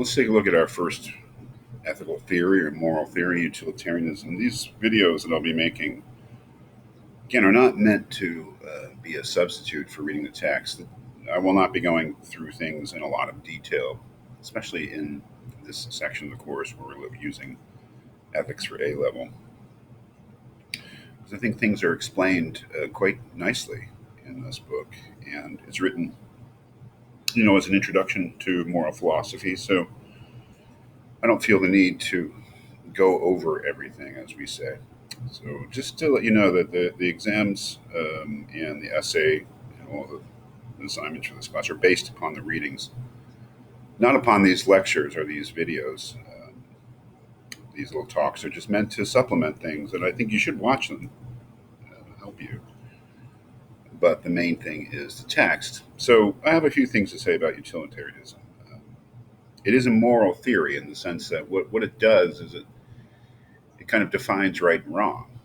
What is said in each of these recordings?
Let's take a look at our first ethical theory or moral theory, utilitarianism. These videos that I'll be making, again, are not meant to be a substitute for reading the text. I will not be going through things in a lot of detail, especially in this section of the course where we're using ethics for A level. Because I think things are explained quite nicely in this book, and it's written, as an introduction to moral philosophy. So I don't feel the need to go over everything, as we say. So just to let you know that the exams and the essay and all the assignments for this class are based upon the readings, not upon these lectures or these videos. These little talks are just meant to supplement things, and I think you should watch them. Help you. But the main thing is the text. So I have a few things to say about utilitarianism. It is a moral theory in the sense that what it does is it kind of defines right and wrong.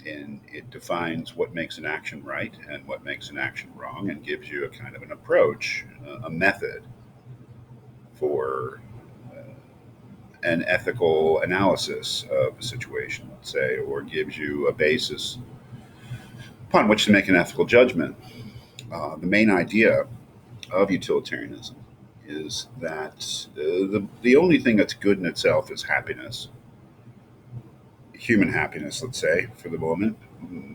And it defines what makes an action right and what makes an action wrong and gives you a kind of an approach, a method for an ethical analysis of a situation, let's say, or gives you a basis upon which to make an ethical judgment. The main idea of utilitarianism is that the only thing that's good in itself is happiness, human happiness, let's say, for the moment,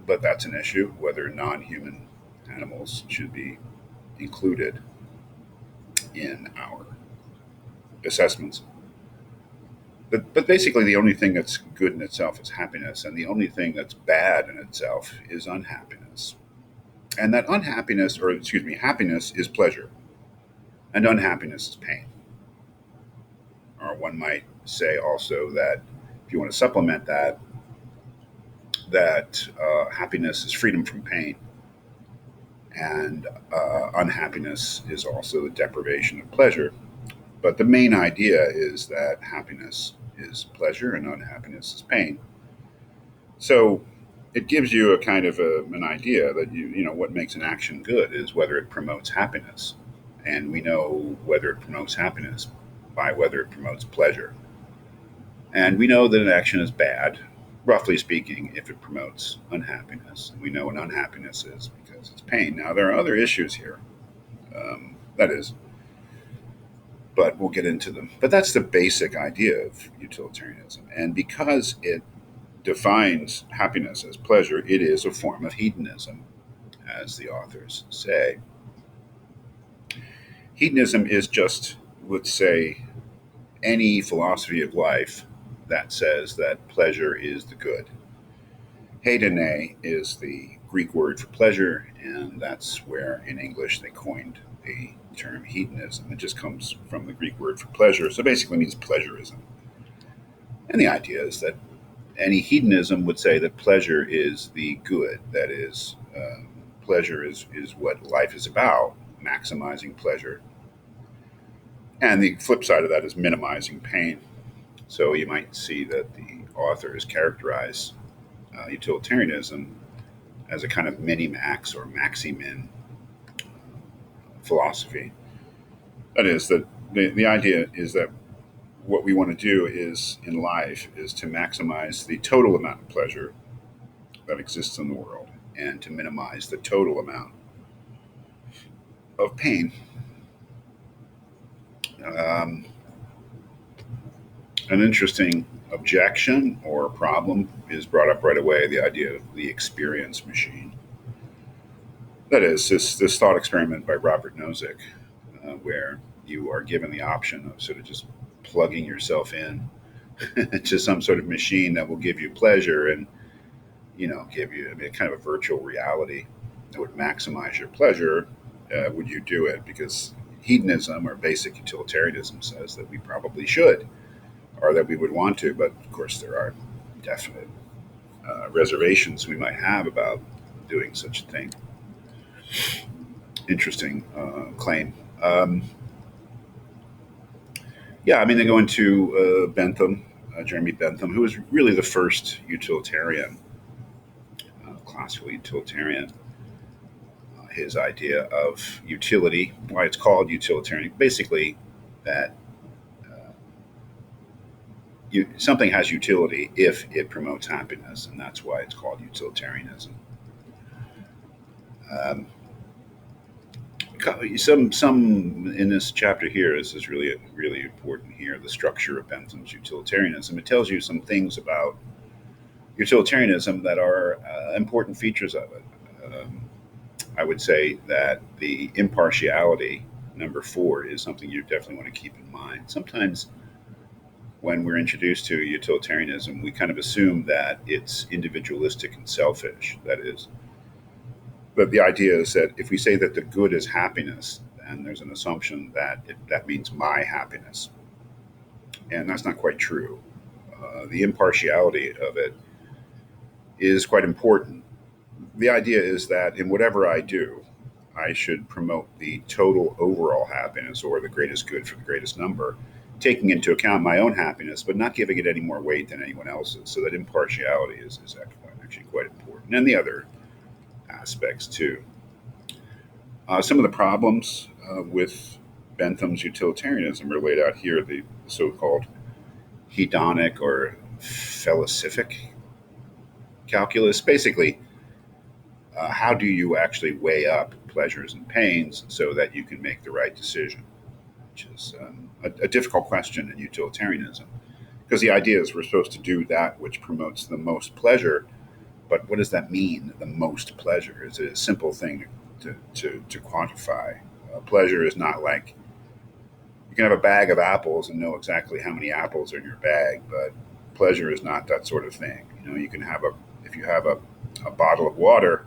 but that's an issue whether non human animals should be included in our assessments. But basically, the only thing that's good in itself is happiness, and the only thing that's bad in itself is unhappiness. And that unhappiness, or excuse me, happiness is pleasure, and unhappiness is pain. Or one might say also that if you want to supplement that, happiness is freedom from pain, and unhappiness is also the deprivation of pleasure. But the main idea is that happiness is pleasure and unhappiness is pain. So it gives you a kind of an idea that what makes an action good is whether it promotes happiness, and we know whether it promotes happiness by whether it promotes pleasure. And we know that an action is bad, roughly speaking, if it promotes unhappiness. And we know what unhappiness is because it's pain. Now, there are other issues here. That is, but we'll get into them. But that's the basic idea of utilitarianism. And because it defines happiness as pleasure, it is a form of hedonism, as the authors say. Hedonism is just, let's say, any philosophy of life that says that pleasure is the good. Hedone is the Greek word for pleasure, and that's where in English they coined the term hedonism. It just comes from the Greek word for pleasure, so basically means pleasurism. And the idea is that any hedonism would say that pleasure is the good. That is, pleasure is what life is about, maximizing pleasure. And the flip side of that is minimizing pain. So you might see that the authors characterize utilitarianism as a kind of mini-max or maxi-min philosophy. That is, that the idea is that what we want to do is in life is to maximize the total amount of pleasure that exists in the world and to minimize the total amount of pain. Um, an interesting objection or problem is brought up right away, the idea of the experience machine. That is, this thought experiment by Robert Nozick, where you are given the option of sort of just plugging yourself in to some sort of machine that will give you pleasure and give you kind of a virtual reality that would maximize your pleasure. Would you do it? Because hedonism or basic utilitarianism says that we probably should, or that we would want to, but of course there are definite reservations we might have about doing such a thing. Interesting claim. Yeah, I mean, they go into Bentham, Jeremy Bentham, who was really the first utilitarian, classical utilitarian. His idea of utility, why it's called utilitarian, basically that something has utility if it promotes happiness, and that's why it's called utilitarianism. Um, some in this chapter here, this is really important here. The structure of Bentham's utilitarianism. It tells you some things about utilitarianism that are important features of it. Um, I would say that the impartiality, number four, is something you definitely want to keep in mind. Sometimes when we're introduced to utilitarianism, we kind of assume that it's individualistic and selfish. That is, but the idea is that if we say that the good is happiness, then there's an assumption that that means my happiness. And that's not quite true. The impartiality of it is quite important. The idea is that in whatever I do, I should promote the total overall happiness or the greatest good for the greatest number, taking into account my own happiness, but not giving it any more weight than anyone else's. So that impartiality is actually quite important. And the other aspects too. Some of the problems with Bentham's utilitarianism are laid out here, the so called hedonic or felicific calculus. Basically, how do you actually weigh up pleasures and pains so that you can make the right decision? Which is a difficult question in utilitarianism. Because the idea is we're supposed to do that which promotes the most pleasure, but what does that mean, the most pleasure? Is it a simple thing to quantify? Pleasure is not like you can have a bag of apples and know exactly how many apples are in your bag, but pleasure is not that sort of thing. You know, you can have if you have a bottle of water,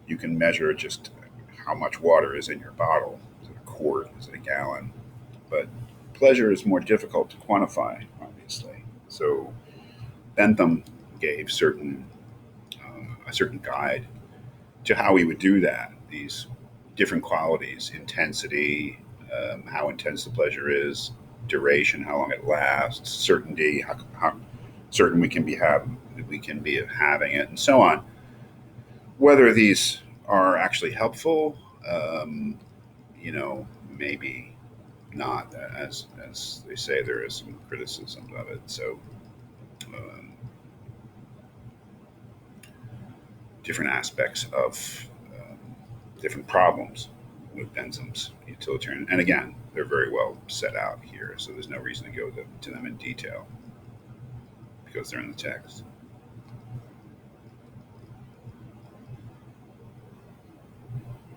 you can measure just how much water is in your bottle. Is it a quart? Is it a gallon? But pleasure is more difficult to quantify, obviously. So Bentham gave a certain guide to how we would do that. These different qualities: intensity, how intense the pleasure is; duration, how long it lasts; certainty, how certain we can be of having it, and so on. Whether these are actually helpful, maybe not. As they say, there is some criticism of it. So um, different aspects of different problems with Bentham's utilitarian. And again, they're very well set out here, so there's no reason to go to them in detail because they're in the text.